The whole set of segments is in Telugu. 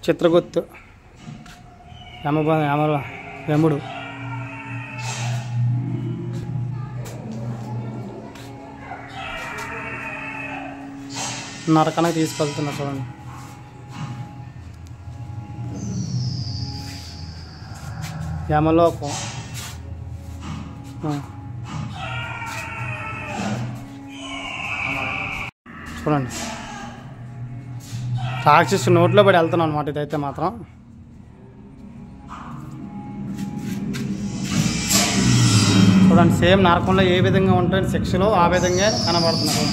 చిత్రగుప్తు యముడు నరకానికి తీసుకెళ్తున్నా చూడండి. యమలోకం చూడండి. రాక్షసు నోట్లో పడి వెళ్తున్నాం అనమాట. ఇదైతే మాత్రం చూడండి, సేమ్ నరకంలో ఏ విధంగా ఉంటాయి శిక్షలో ఆ విధంగా కనబడుతున్నాయి.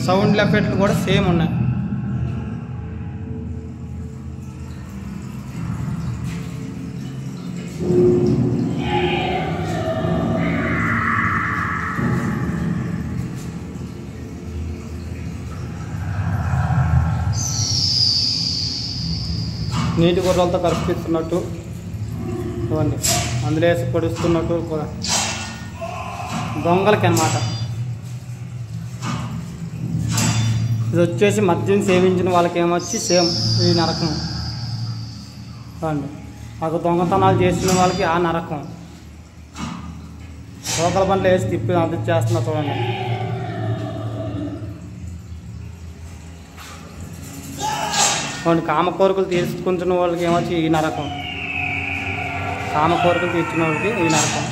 సౌండ్ ఎఫెక్ట్లు కూడా సేమ్ ఉన్నాయి. నీటి గుర్రాలతో కరిపిస్తున్నట్టు చూడండి, అందులో వేసి పొడుస్తున్నట్టు దొంగలకి అన్నమాట. ఇది వచ్చేసి మద్యం సేవించిన వాళ్ళకి ఏమొచ్చి సేమ్ ఈ నరకం చూడండి. మాకు దొంగతనాలు చేసిన వాళ్ళకి ఆ నరకం. లోకల బండ్లు వేసి తిప్పి అది చేస్తున్నా చూడండి. కొన్ని కామ కోరికలు తీర్చుకుంటున్న వాళ్ళకి ఏమొచ్చి ఈ నరకం. కామ కోరికలు తీర్చిన వాళ్ళకి ఈ నరకం.